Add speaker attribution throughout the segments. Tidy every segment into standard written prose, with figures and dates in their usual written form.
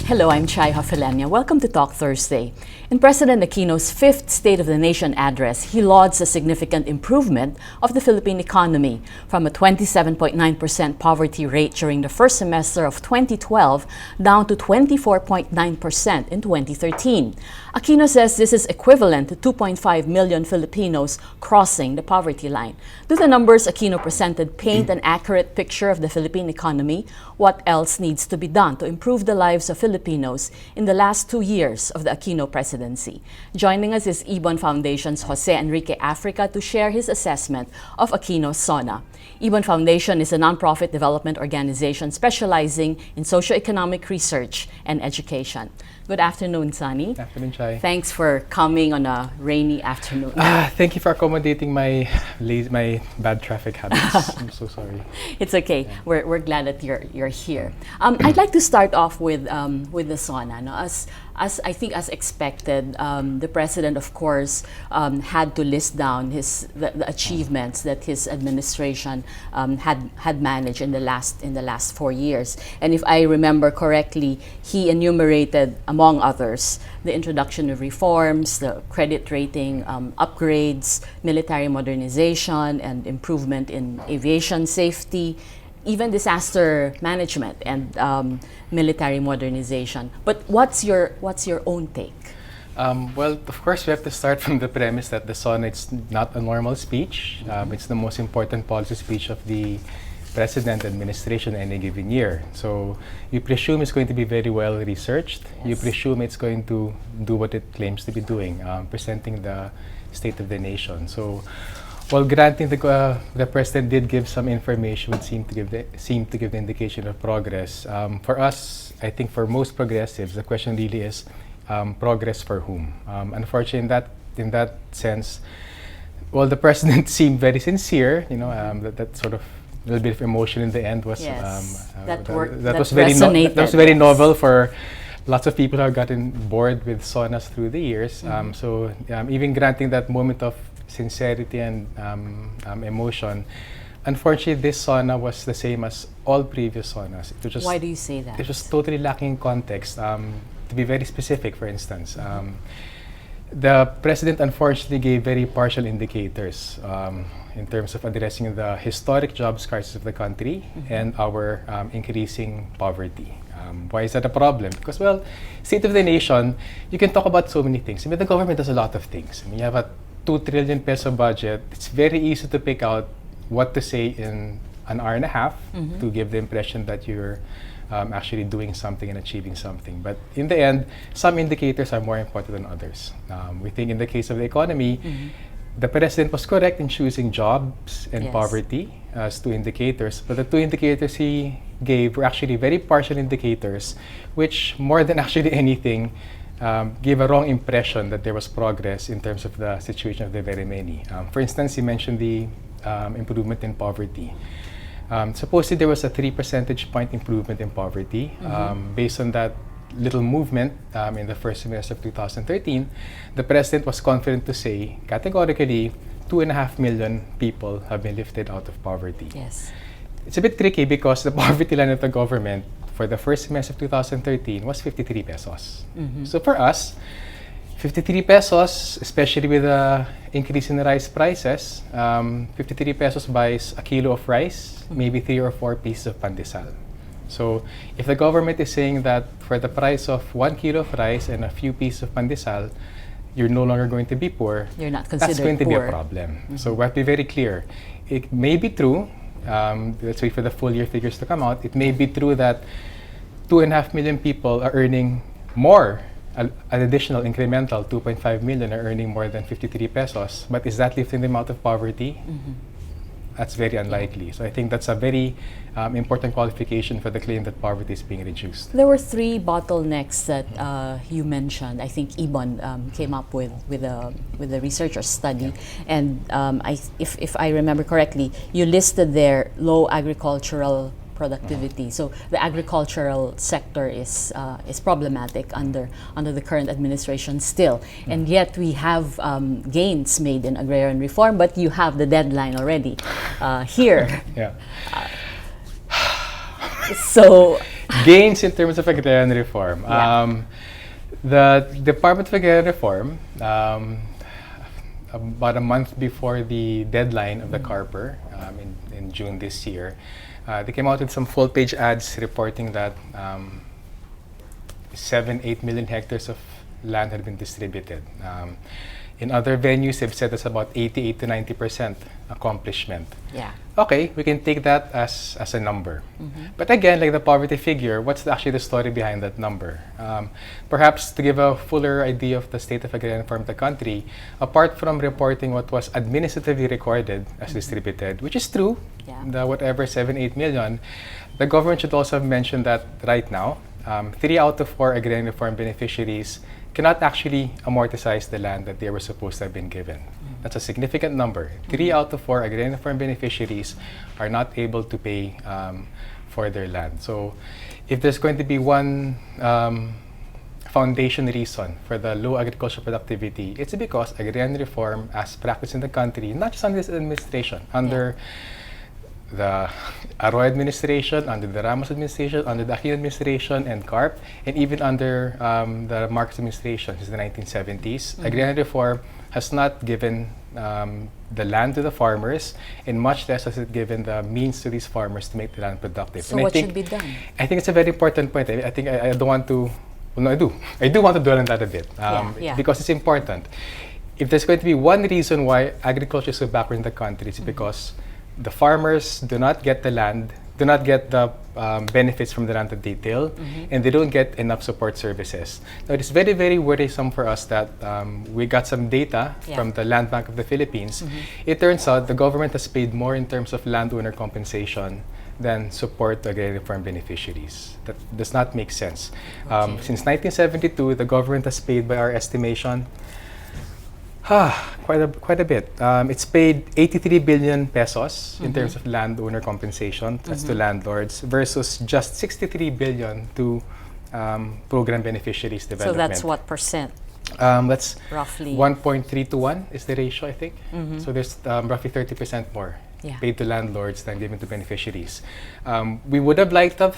Speaker 1: Hello, I'm Chai Hafilenya. Welcome to Talk Thursday. In President Aquino's fifth State of the Nation address, he lauds a significant improvement of the Philippine economy from a 27.9% poverty rate during the first semester of 2012 down to 24.9% in 2013. Aquino says this is equivalent to 2.5 million Filipinos crossing the poverty line. Do the numbers Aquino presented paint an accurate picture of the Philippine economy? What else needs to be done to improve the lives of Filipinos in the last 2 years of the Aquino presidency? Joining us is Ibon Foundation's Jose Enrique Africa to share his assessment of Aquino's SONA. Ibon Foundation is a nonprofit development organization specializing in socioeconomic research and education. Good afternoon, Sunny.
Speaker 2: Good afternoon, Chai.
Speaker 1: Thanks for coming on a rainy afternoon.
Speaker 2: Thank you for accommodating my bad traffic habits. I'm so sorry.
Speaker 1: It's okay. Yeah. We're glad that you're here. I'd like to start off with the SONA. No? As I think as expected, the president, of course, had to list down the achievements that his administration had managed in the last 4 years. And if I remember correctly, he enumerated, among others, the introduction of reforms, the credit rating upgrades, military modernization, and improvement in aviation safety, even disaster management and military modernization. But what's your own take?
Speaker 2: Well, of course, we have to start from the premise that the SONA is not a normal speech. It's the most important policy speech of the president administration any given year. So you presume it's going to be very well researched. Yes. You presume it's going to do what it claims to be doing, presenting the state of the nation. So while granting the president did give some information, which seemed to give the indication of progress, for us, I think for most progressives, the question really is progress for whom? Unfortunately, in that sense, well, the president seemed very sincere. You know, that sort of little bit of emotion in the end was
Speaker 1: that
Speaker 2: was very novel for lots of people who have gotten bored with SONAs through the years. So even granting that moment of sincerity and emotion, unfortunately, this SONA was the same as all previous SONAs.
Speaker 1: Why do you say that?
Speaker 2: It was totally lacking context. To be very specific, for instance, the president unfortunately gave very partial indicators in terms of addressing the historic jobs crisis of the country and our increasing poverty. Why is that a problem? Because, well, state of the nation, you can talk about so many things. I mean, the government does a lot of things. I mean, you have a 2 trillion peso budget. It's very easy to pick out what to say in an hour and a half to give the impression that you're actually doing something and achieving something. But in the end, some indicators are more important than others. We think in the case of the economy, the president was correct in choosing jobs and poverty as 2 indicators, but the 2 indicators he gave were actually very partial indicators, which more than actually anything gave a wrong impression that there was progress in terms of the situation of the very many. For instance, he mentioned the improvement in poverty. Supposedly there was a 3 percentage point improvement in poverty. Based on that little movement in the first semester of 2013, the president was confident to say categorically 2.5 million people have been lifted out of poverty.
Speaker 1: Yes.
Speaker 2: It's a bit tricky because the poverty line of the government for the first semester of 2013 was 53 pesos. So for us, 53 pesos, especially with the increase in the rice prices, 53 pesos buys a kilo of rice, maybe 3 or 4 pieces of pandesal. So if the government is saying that for the price of 1 kilo of rice and a few pieces of pandesal, you're no longer going to be poor,
Speaker 1: you're not considered
Speaker 2: that's going to
Speaker 1: poor.
Speaker 2: be a problem. So we have to be very clear. It may be true, let's wait for the full year figures to come out, it may be true that 2.5 million people are earning more, an additional incremental 2.5 million are earning more than 53 pesos, but is that lifting them out of poverty? That's very unlikely. So I think that's a very important qualification for the claim that poverty is being reduced.
Speaker 1: There were 3 bottlenecks that you mentioned. I think Ibon came up with a research or study, and if I remember correctly, you listed there low agricultural productivity. So the agricultural sector is problematic under the current administration still, and yet we have gains made in agrarian reform. But you have the deadline already here.
Speaker 2: Yeah.
Speaker 1: So
Speaker 2: gains in terms of agrarian reform.
Speaker 1: Yeah.
Speaker 2: The Department of Agrarian Reform, about a month before the deadline of the CARPER in June this year, they came out with some full-page ads reporting that 7-8 million hectares of land had been distributed. In other venues, they've said that's about 88 to 90% accomplishment.
Speaker 1: Yeah.
Speaker 2: Okay, we can take that as a number. But again, like the poverty figure, what's actually the story behind that number? Perhaps to give a fuller idea of the state of agrarian reform of the country, apart from reporting what was administratively recorded as distributed, which is true, the whatever 7-8 million, the government should also have mentioned that right now, 3 out of 4 agrarian reform beneficiaries cannot actually amortize the land that they were supposed to have been given. That's a significant number. 3 out of 4 agrarian reform beneficiaries are not able to pay for their land. So if there's going to be one foundation reason for the low agricultural productivity, it's because agrarian reform as practiced in the country, not just under this administration, under the Arroyo administration, under the Ramos administration, under the Aquino administration and CARP, and even under the Marcos administration since the 1970s. Agrarian reform has not given the land to the farmers, and much less has it given the means to these farmers to make the land productive.
Speaker 1: So
Speaker 2: and
Speaker 1: what should be done?
Speaker 2: I think it's a very important point. I think I don't want to, well, no, I do. I do want to dwell on that a bit because it's important. If there's going to be one reason why agriculture is so backward in the country, it's because the farmers do not get the land, do not get the benefits from the land that they till, and they don't get enough support services. Now, it is very, very worrisome for us that we got some data from the Land Bank of the Philippines. It turns out the government has paid more in terms of landowner compensation than support to agrarian farm beneficiaries. That does not make sense. Since 1972, the government has paid, by our estimation, quite a bit. It's paid 83 billion pesos in terms of landowner compensation, that's to landlords, versus just 63 billion to program beneficiaries development.
Speaker 1: So that's what percent?
Speaker 2: That's
Speaker 1: roughly
Speaker 2: 1.3 to 1 is the ratio, I think. So there's roughly 30% more paid to landlords than given to beneficiaries. We would have liked to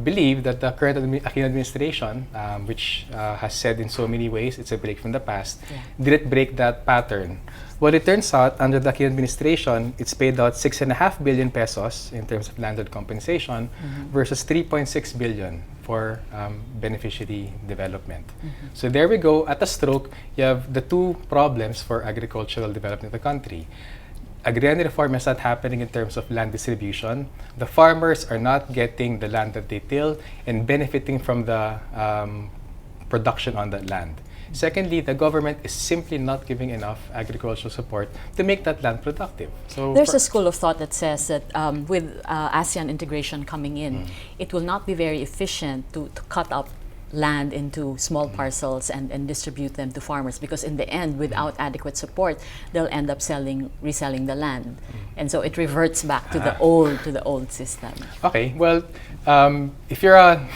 Speaker 2: believe that the current Aquino administration, which has said in so many ways it's a break from the past, didn't break that pattern. Well, it turns out under the Aquino administration, it's paid out 6.5 billion pesos in terms of landlord compensation versus 3.6 billion for beneficiary development. So there we go. At a stroke, you have the two problems for agricultural development of the country. Agrarian reform is not happening in terms of land distribution. The farmers are not getting the land that they till and benefiting from the production on that land. Secondly, the government is simply not giving enough agricultural support to make that land productive. So
Speaker 1: there's a school of thought that says that with ASEAN integration coming in, it will not be very efficient to cut up land into small parcels and distribute them to farmers, because in the end, without adequate support, they'll end up reselling the land, and so it reverts back to the old system. Okay,
Speaker 2: well, if you're a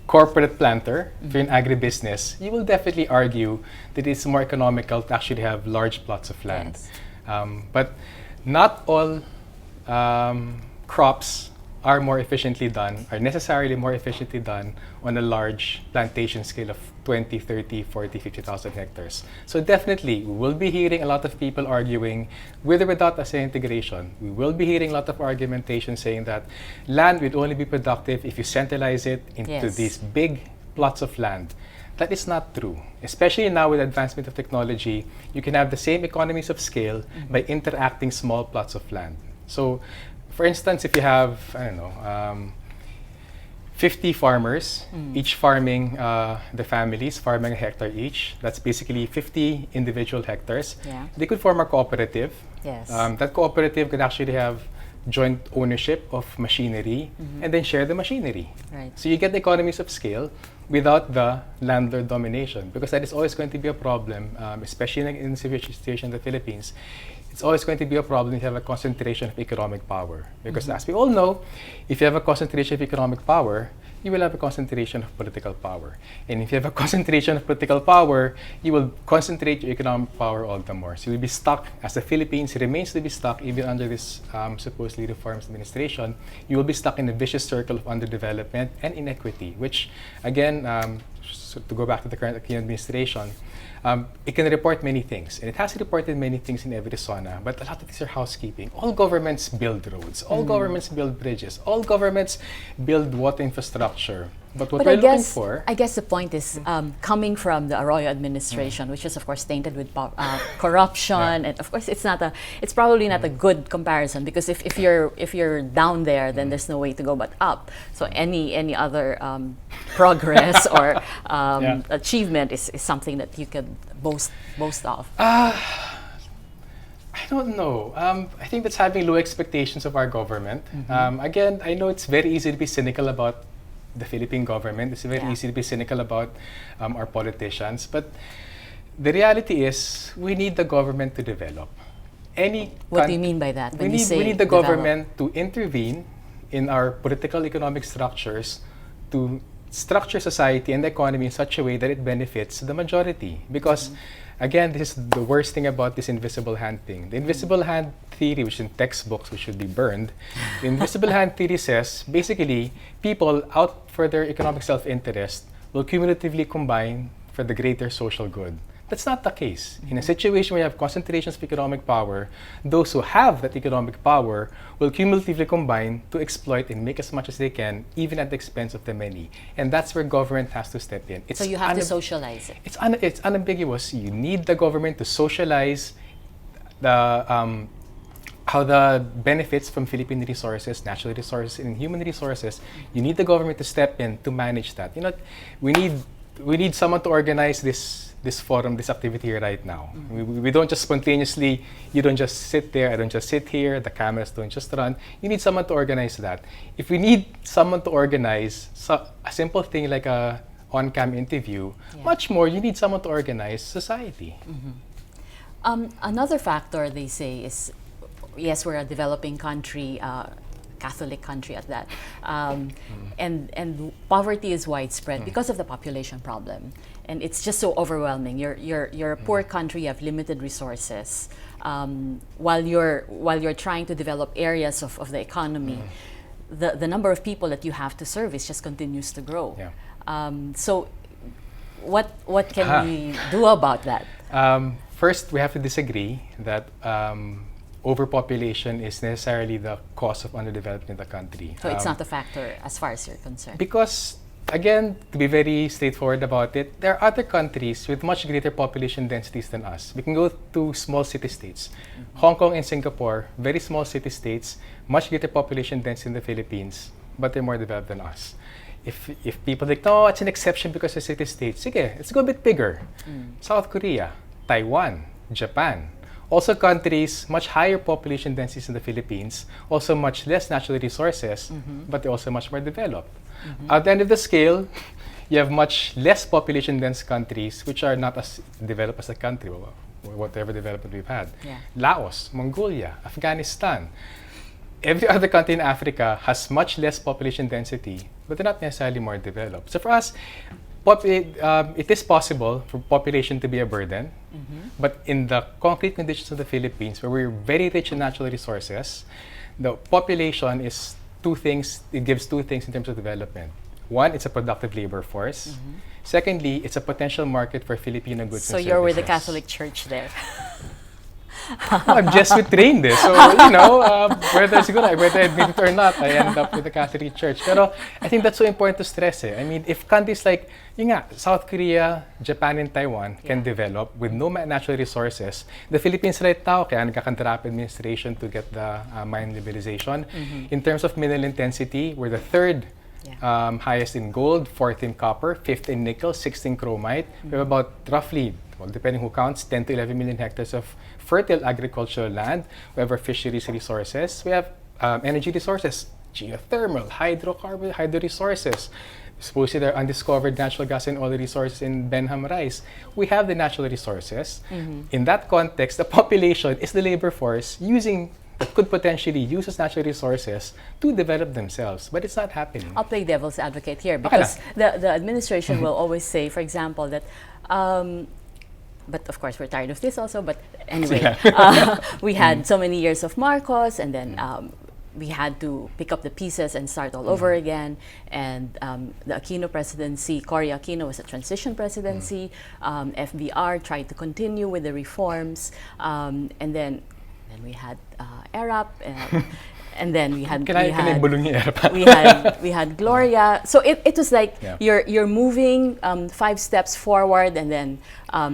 Speaker 2: corporate planter, if you're in agribusiness, you will definitely argue that it's more economical to actually have large plots of land. But not all crops are more efficiently done, are necessarily more efficiently done on a large plantation scale of 20, 30, 40, 50,000 hectares. So definitely, we will be hearing a lot of people arguing, with or without ASEAN integration, we will be hearing a lot of argumentation saying that land will only be productive if you centralize it into these big plots of land. That is not true. Especially now with advancement of technology, you can have the same economies of scale by interacting small plots of land. So, for instance, if you have, 50 farmers, each farming, the families farming a hectare each, that's basically 50 individual hectares. They could form a cooperative. That cooperative could actually have joint ownership of machinery and then share the machinery. So you get the economies of scale without the landlord domination, because that is always going to be a problem, especially in the situation in the Philippines. it's always going to be a problem if you have a concentration of economic power. Because as we all know, if you have a concentration of economic power, you will have a concentration of political power. And if you have a concentration of political power, you will concentrate your economic power all the more. So you'll be stuck, as the Philippines remains to be stuck even under this supposedly reforms administration, you will be stuck in a vicious circle of underdevelopment and inequity, which again, so to go back to the current Aquino administration, it can report many things, and it has reported many things in every SONA, but a lot of these are housekeeping. All governments build roads, all governments build bridges, all governments build water infrastructure. But what we're looking for...
Speaker 1: I guess the point is, coming from the Arroyo administration, which is of course tainted with corruption, and of course it's probably not a good comparison, because if you're down there, then there's no way to go but up. So any other progress or achievement is something that you could boast of.
Speaker 2: I don't know. I think that's having low expectations of our government. Again, I know it's very easy to be cynical about the Philippine government. It's very easy to be cynical about our politicians. But the reality is, we need the government to develop.
Speaker 1: What do you mean by that?
Speaker 2: We need the government to intervene in our political economic structures to structure society and the economy in such a way that it benefits the majority. Because again, this is the worst thing about this invisible hand thing. The invisible hand theory, which in textbooks which should be burned, the invisible hand theory says basically people out for their economic self-interest will cumulatively combine for the greater social good. That's not the case. In a situation where you have concentrations of economic power, those who have that economic power will cumulatively combine to exploit and make as much as they can, even at the expense of the many. And that's where government has to step in.
Speaker 1: So you have to socialize it.
Speaker 2: It's unambiguous. You need the government to socialize the how the benefits from Philippine resources, natural resources, and human resources. You need the government to step in to manage that. You know, we need someone to organize this forum, this activity right now. We don't just spontaneously, you don't just sit there, I don't just sit here, the cameras don't just run. You need someone to organize that. If we need someone to organize a simple thing like a on-cam interview, much more, you need someone to organize society.
Speaker 1: Another factor, they say, is, yes, we're a developing country, Catholic country at that, and poverty is widespread because of the population problem, and it's just so overwhelming. You're a poor country, you have limited resources, while you're trying to develop areas of the economy. The number of people that you have to service just continues to grow. So what can we do about that?
Speaker 2: First, we have to disagree that overpopulation is necessarily the cause of underdevelopment in the country.
Speaker 1: So it's not a factor as far as you're concerned?
Speaker 2: Because, again, to be very straightforward about it, there are other countries with much greater population densities than us. We can go to small city-states. Hong Kong and Singapore, very small city-states, much greater population density in the Philippines, but they're more developed than us. If people think, no, it's an exception because of city-states, sige, let's go a bit bigger. South Korea, Taiwan, Japan. Also countries, much higher population densities in the Philippines, also much less natural resources, but they're also much more developed. At the end of the scale, you have much less population dense countries which are not as developed as a country, or whatever development we've had. Laos, Mongolia, Afghanistan. Every other country in Africa has much less population density, but they're not necessarily more developed. So for us, it is possible for population to be a burden, but in the concrete conditions of the Philippines, where we're very rich in natural resources, the population is two things. It gives two things in terms of development. One, it's a productive labor force. Secondly, it's a potential market for Filipino goods and services.
Speaker 1: So you're with the Catholic Church there.
Speaker 2: I'm Jesuit trained so you know, whether it's good, whether I admit it or not, I end up with the Catholic Church. Pero I think that's so important to stress. I mean, if countries like South Korea, Japan, and Taiwan can develop with no natural resources, the Philippines right now, kaya nagkakandrap administration to get the mine liberalization. In terms of mineral intensity, we're the third highest in gold, fourth in copper, fifth in nickel, sixth in chromite. We have about roughly, well, depending who counts, 10 to 11 million hectares of fertile agricultural land. We have our fisheries resources. We have energy resources, geothermal, hydro resources. supposedly there are undiscovered natural gas and oil resources in Benham Rice. We have the natural resources. In that context, the population is the labor force that could potentially use those natural resources to develop themselves. But it's not happening.
Speaker 1: I'll play devil's advocate here because the administration will always say, for example, that but of course we're tired of this also, but anyway, we had so many years of Marcos, and then we had to pick up the pieces and start all over again. And the Aquino presidency, Cory Aquino, was a transition presidency. FBR tried to continue with the reforms, and then we had ERAP, and then we had we had Gloria. So it was like you're moving 5 steps forward and then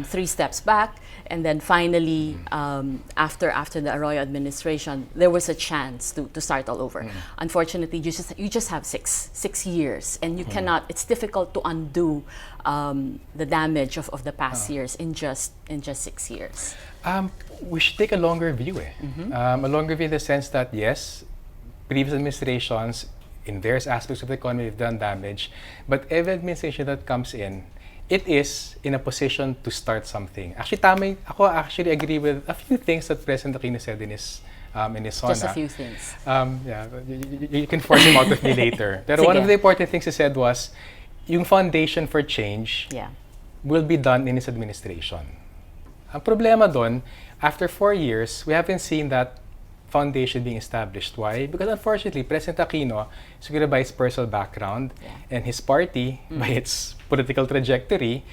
Speaker 1: 3 steps back, and then finally after the Arroyo administration, there was a chance to start all over. Unfortunately, you just have six years, and you cannot. It's difficult to undo the damage of the past years in just 6 years.
Speaker 2: We should take a longer view. A longer view in the sense that yes, previous administrations in various aspects of the economy have done damage, but every administration that comes in, it is in a position to start something. Actually, ako actually agree with a few things that President Aquino said in his SONA.
Speaker 1: Just a few things.
Speaker 2: Yeah, you can force him out of me later. But one of the important things he said was, yung foundation for change will be done in his administration. Ang problema doon, after 4 years, we haven't seen that foundation being established. Why? Because unfortunately, President Aquino, siguro by his personal background and his party, by its political trajectory,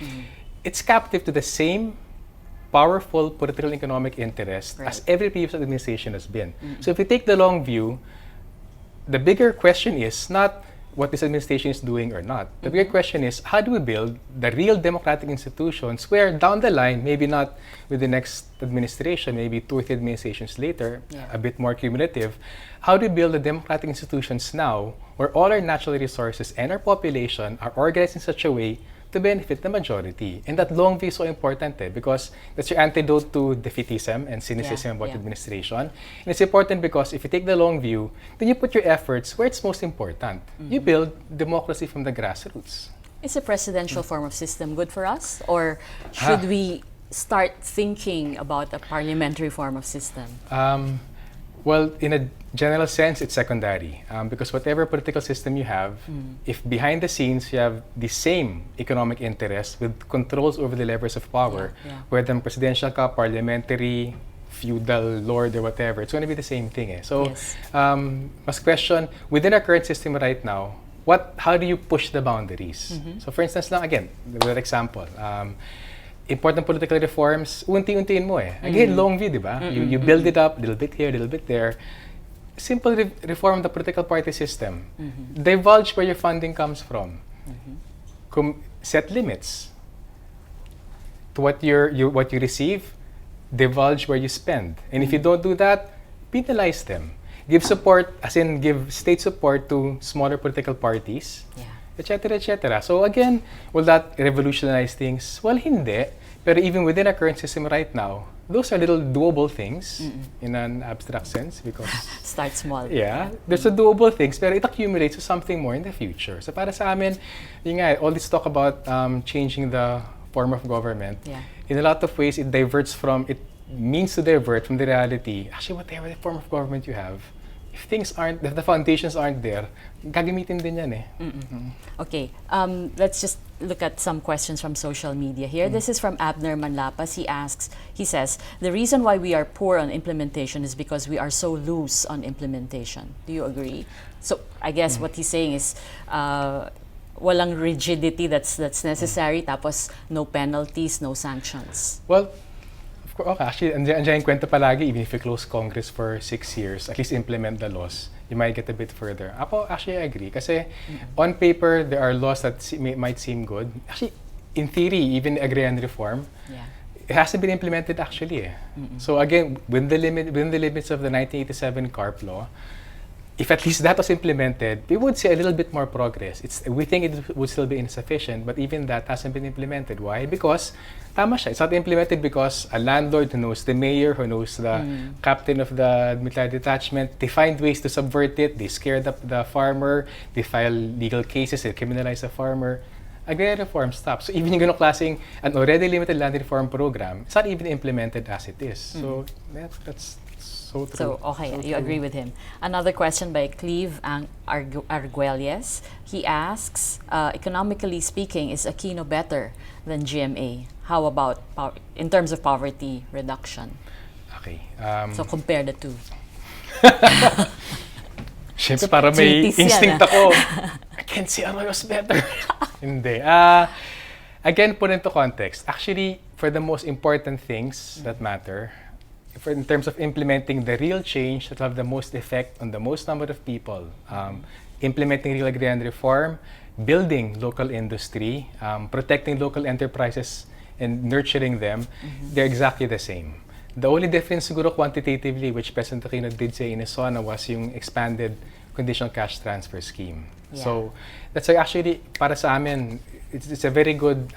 Speaker 2: it's captive to the same powerful political and economic interest as every previous administration has been. So if you take the long view, the bigger question is not what this administration is doing or not. The bigger question is, how do we build the real democratic institutions where down the line, maybe not with the next administration, maybe 2 or 3 administrations later, a bit more cumulative, how do we build the democratic institutions now where all our natural resources and our population are organized in such a way to benefit the majority? And that long view is so important because that's your antidote to defeatism and cynicism about the administration. And it's important because if you take the long view, then you put your efforts where it's most important. You build democracy from the grassroots.
Speaker 1: Is a presidential form of system good for us? Or should we start thinking about a parliamentary form of system?
Speaker 2: Well, in a general sense, it's secondary because whatever political system you have, if behind the scenes you have the same economic interests with controls over the levers of power, whether presidential ka, parliamentary, feudal, lord, or whatever, it's going to be the same thing. So, must question, within our current system right now, how do you push the boundaries? So for instance lang, again, with an example, important political reforms, unti-untiin mo Again, long view, di ba? You build it up, little bit here, little bit there. Simple reform the political party system. Divulge where your funding comes from. Set limits to what you receive. Divulge where you spend. And if you don't do that, penalize them. Give support, as in give state support to smaller political parties. Etc., etc. So again, will that revolutionize things? Well, hindi. Pero even within our current system right now, those are little doable things in an abstract sense because...
Speaker 1: Start small.
Speaker 2: Yeah. There's a doable things, pero it accumulates to something more in the future. So para sa amin, yun nga, all this talk about changing the form of government, in a lot of ways, it means to divert from the reality. Actually, whatever the form of government you have, if the foundations aren't there, gagamitin din yan
Speaker 1: Okay, let's just look at some questions from social media here. This is from Abner Manlapas. He says, the reason why we are poor on implementation is because we are so loose on implementation. Do you agree? So I guess what he's saying is, walang rigidity that's necessary, tapos no penalties, no sanctions.
Speaker 2: Well, okay, actually, andyan yung kwento palagi, even if you close Congress for 6 years, at least implement the laws, you might get a bit further. Ako, actually, I agree. Kasi on paper, there are laws that might seem good. Actually, in theory, even agrarian reform, it hasn't been implemented actually. So again, within the limits of the 1987 CARP law, if at least that was implemented, we would see a little bit more progress. We think it would still be insufficient, but even that hasn't been implemented. Why? Because tama siya. It's not implemented because a landlord who knows the mayor, who knows the captain of the military detachment, they find ways to subvert it. They scare the farmer. They file legal cases. They criminalize the farmer. Agri-reform stops. So even yung ganong klaseng an already limited land reform program, it's not even implemented as it is. So that's so true.
Speaker 1: So, okay,
Speaker 2: So
Speaker 1: you
Speaker 2: true.
Speaker 1: agree with him. Another question by Cleve Arguelles. He asks, economically speaking, is Aquino better than GMA? How about in terms of poverty reduction?
Speaker 2: Okay.
Speaker 1: So, compare the two.
Speaker 2: Siyempre, para may
Speaker 1: Treatise yan,
Speaker 2: instinct ako. I can't see Arroyo's better. Hindi. Again, put into context. Actually, for the most important things that matter, in terms of implementing the real change that will have the most effect on the most number of people, implementing real agrarian reform, building local industry, protecting local enterprises and nurturing them, they're exactly the same. The only difference siguro quantitatively, which President Aquino did say in his SONA, was yung expanded conditional cash transfer scheme.
Speaker 1: Yeah.
Speaker 2: So that's actually, para sa amin, it's a very good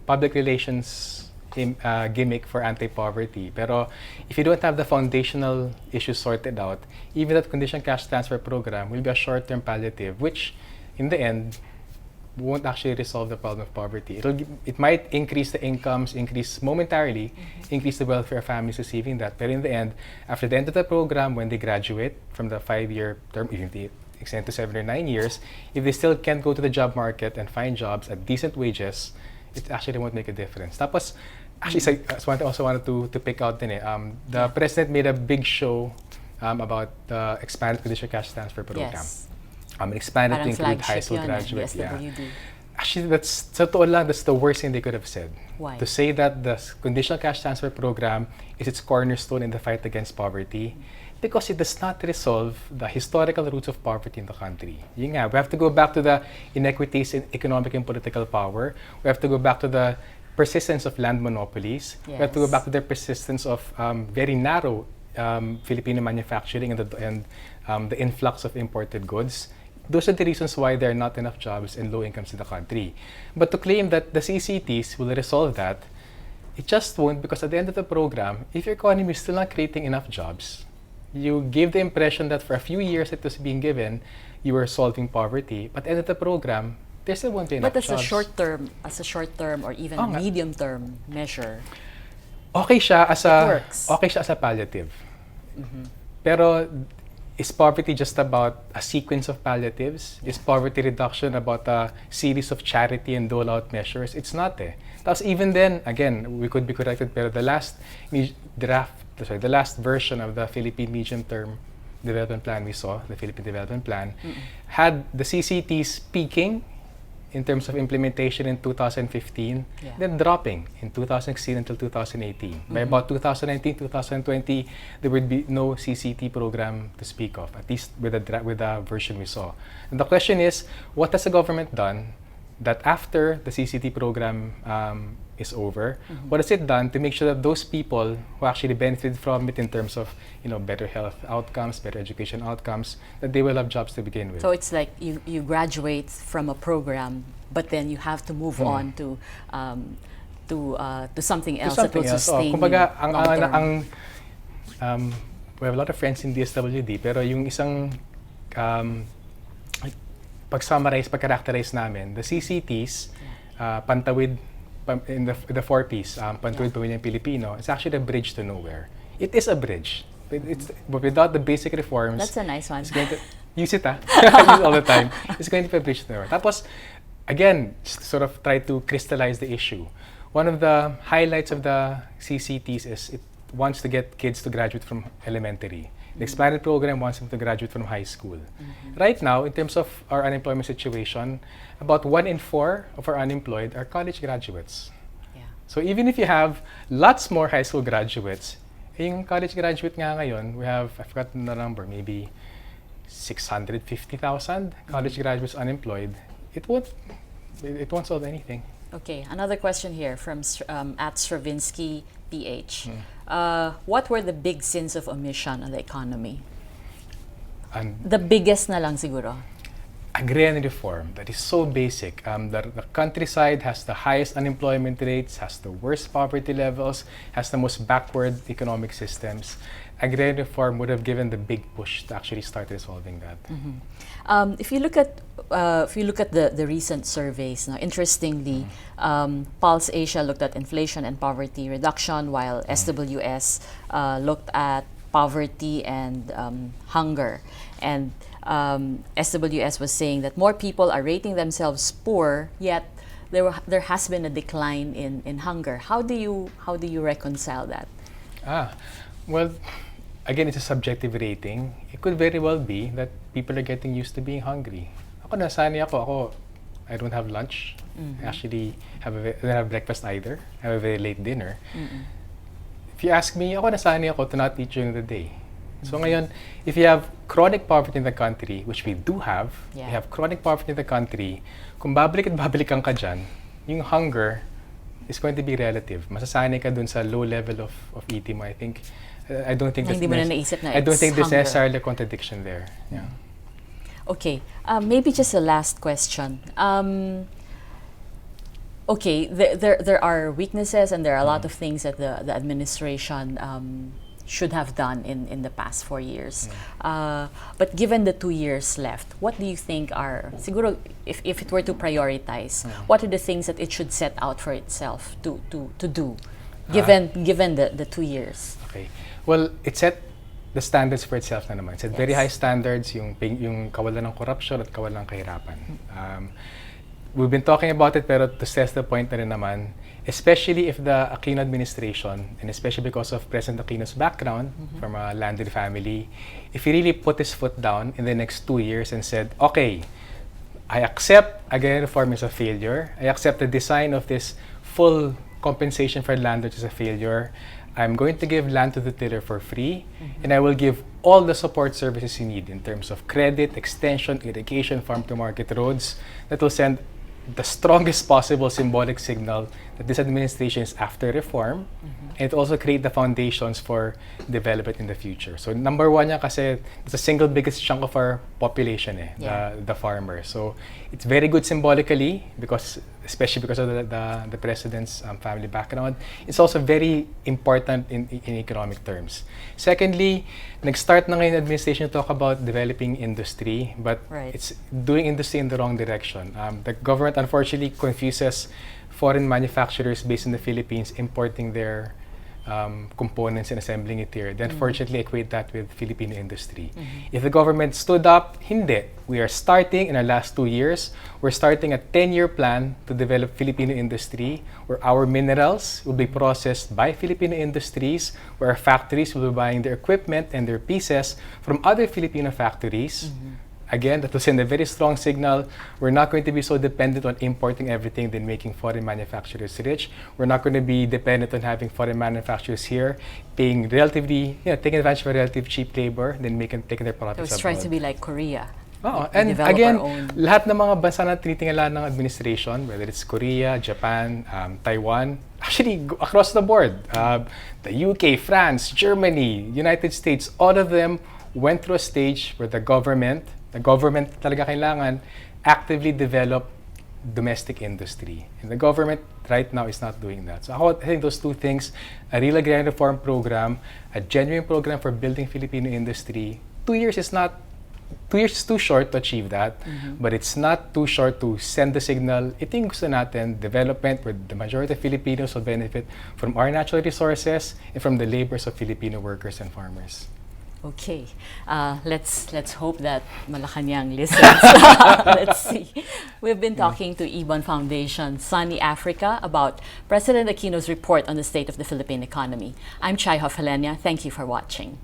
Speaker 2: public relations gimmick for anti-poverty. Pero if you don't have the foundational issues sorted out, even that conditional cash transfer program will be a short-term palliative, which in the end won't actually resolve the problem of poverty. It might increase the incomes, increase momentarily, increase the welfare of families receiving that. But in the end, after the end of the program, when they graduate from the 5-year term, even if they extend to 7 or 9 years, if they still can't go to the job market and find jobs at decent wages, it actually won't make a difference. Tapos, actually, I also wanted to pick out din the president made a big show about the expanded conditional cash transfer program.
Speaker 1: Yes.
Speaker 2: Expanded
Speaker 1: Parang
Speaker 2: to include
Speaker 1: flagship
Speaker 2: high school
Speaker 1: yun,
Speaker 2: graduates.
Speaker 1: the
Speaker 2: Yeah.
Speaker 1: SWD.
Speaker 2: Actually, sa totoo lang, that's the worst thing they could have said.
Speaker 1: Why?
Speaker 2: To say that the conditional cash transfer program is its cornerstone in the fight against poverty, because it does not resolve the historical roots of poverty in the country. Yun nga, we have to go back to the inequities in economic and political power. We have to go back to the persistence of land monopolies.
Speaker 1: Yes.
Speaker 2: We have to go back to the persistence of very narrow Filipino manufacturing and the influx of imported goods. Those are the reasons why there are not enough jobs and low incomes in the country. But to claim that the CCTs will resolve that, it just won't, because at the end of the program, if your economy is still not creating enough jobs, you give the impression that for a few years it was being given, you were solving poverty, but at the end of the program, there still won't be enough
Speaker 1: But
Speaker 2: jobs.
Speaker 1: as a short term or even
Speaker 2: Oo nga.
Speaker 1: medium term measure,
Speaker 2: Okay siya as a
Speaker 1: works.
Speaker 2: okay siya as a palliative. Pero is poverty just about a sequence of palliatives? Is poverty reduction about a series of charity and dole-out measures? It's not eh. Tapos even then, again, we could be corrected, pero the last version of the Philippine Medium-Term Development Plan we saw, the Philippine Development Plan, had the CCTs peaking in terms of implementation in 2015, then dropping in 2016 until 2018. By about 2019, 2020, there would be no CCT program to speak of, at least with the version we saw. And the question is, what has the government done that after the CCT program is over, what has it done to make sure that those people who actually benefit from it in terms of better health outcomes, better education outcomes, that they will have jobs to begin with?
Speaker 1: so it's like you graduate from a program, but then you have to move on to something else that will sustain
Speaker 2: Kumbaga,
Speaker 1: you long term.
Speaker 2: we have a lot of friends in DSWD, pero yung isang pag-characterize namin, the CCTs, pantawid in the 4 Ps, Pantawid Pamilyang Pilipino, it's actually a bridge to nowhere. It is a bridge. But without the basic reforms,
Speaker 1: That's a nice one.
Speaker 2: it's going to, use it use it all the time. It's going to be a bridge to nowhere. Tapos, again, sort of try to crystallize the issue. One of the highlights of the CCTs is it wants to get kids to graduate from elementary. The expanded program wants them to graduate from high school. Right now, in terms of our unemployment situation, about 1 in 4 of our unemployed are college graduates.
Speaker 1: Yeah.
Speaker 2: So even if you have lots more high school graduates, yung college graduate nga ngayon, we have, I forgot the number, maybe 650,000 college graduates unemployed. It won't solve anything.
Speaker 1: Okay, another question here from at Stravinsky PH. What were the big sins of omission on the economy?
Speaker 2: And
Speaker 1: The biggest na lang siguro.
Speaker 2: agrarian reform, that is so basic. The countryside has the highest unemployment rates, has the worst poverty levels, has the most backward economic systems. Agrarian reform would have given the big push to actually start resolving that.
Speaker 1: If you look at the recent surveys, now interestingly, Pulse Asia looked at inflation and poverty reduction, while SWS looked at poverty and hunger. And SWS was saying that more people are rating themselves poor, yet there has been a decline in hunger. How do you reconcile that?
Speaker 2: Well, again, it's a subjective rating. It could very well be that people are getting used to being hungry. Ako, nasanay ako, I don't have lunch. I actually don't have breakfast either. I have a very late dinner. If you ask me, ako nasanay ako to not eat during the day. So ngayon, if you have chronic poverty in the country, which we do have, we have chronic poverty in the country, kung babalik at babalikan ka dyan, yung hunger is going to be relative. Masasanay ka dun sa low level of eating mo. I don't think
Speaker 1: Hindi mo na naisip na
Speaker 2: I don't think there's
Speaker 1: hunger.
Speaker 2: necessarily a contradiction there. Yeah.
Speaker 1: Okay, maybe just a last question. Okay, there are weaknesses and there are a lot of things that the administration should have done in the past 4 years. But given the 2 years left, what do you think are, siguro, if it were to prioritize, what are the things that it should set out for itself to do, given the 2 years?
Speaker 2: Okay. Well, it set the standards for itself na naman. It set very high standards, yung kawalan ng corruption at kawalan ng kahirapan. We've been talking about it, pero to stress the point na rin naman, especially if the Aquino administration, and especially because of President Aquino's background from a landed family, if he really put his foot down in the next 2 years and said, okay, I accept agrarian reform is a failure, I accept the design of this full compensation for landlords is a failure, I'm going to give land to the tiller for free, and I will give all the support services you need in terms of credit, extension, irrigation, farm-to-market roads that will send the strongest possible symbolic signal that this administration is after reform, and it also create the foundations for development in the future. So number one niya kasi it's the single biggest chunk of our population, the farmers. So it's very good symbolically especially because of the president's family background. It's also very important in economic terms. Secondly, nag-start na ngayon administration to talk about developing industry, but it's doing industry in the wrong direction. The government unfortunately confuses foreign manufacturers based in the Philippines importing their components and assembling it here. They unfortunately equate that with Filipino industry. If the government stood up, hindi. We are starting in our last 2 years, we're starting a 10-year plan to develop Filipino industry where our minerals will be processed by Filipino industries, where our factories will be buying their equipment and their pieces from other Filipino factories. Again, that will send a very strong signal. We're not going to be so dependent on importing everything than making foreign manufacturers rich. We're not going to be dependent on having foreign manufacturers here paying taking advantage of relative cheap labor, then taking their products abroad.
Speaker 1: So it's trying to be like Korea.
Speaker 2: And again, lahat ng mga bansa na tinitingala ng administration, whether it's Korea, Japan, Taiwan, actually across the board, the UK, France, Germany, United States, all of them went through a stage where the government talaga kailangan actively develop domestic industry. And the government right now is not doing that. So I think those two things, a real agrarian reform program, a genuine program for building Filipino industry, 2 years is too short to achieve that, but it's not too short to send the signal, ito yung gusto natin, development where the majority of Filipinos will benefit from our natural resources and from the labors of Filipino workers and farmers.
Speaker 1: Okay, let's hope that Malacanang listens. Let's see. We've been talking to Ibon Foundation Sunny Africa about President Aquino's report on the state of the Philippine economy. I'm Chai Hofalenia. Thank you for watching.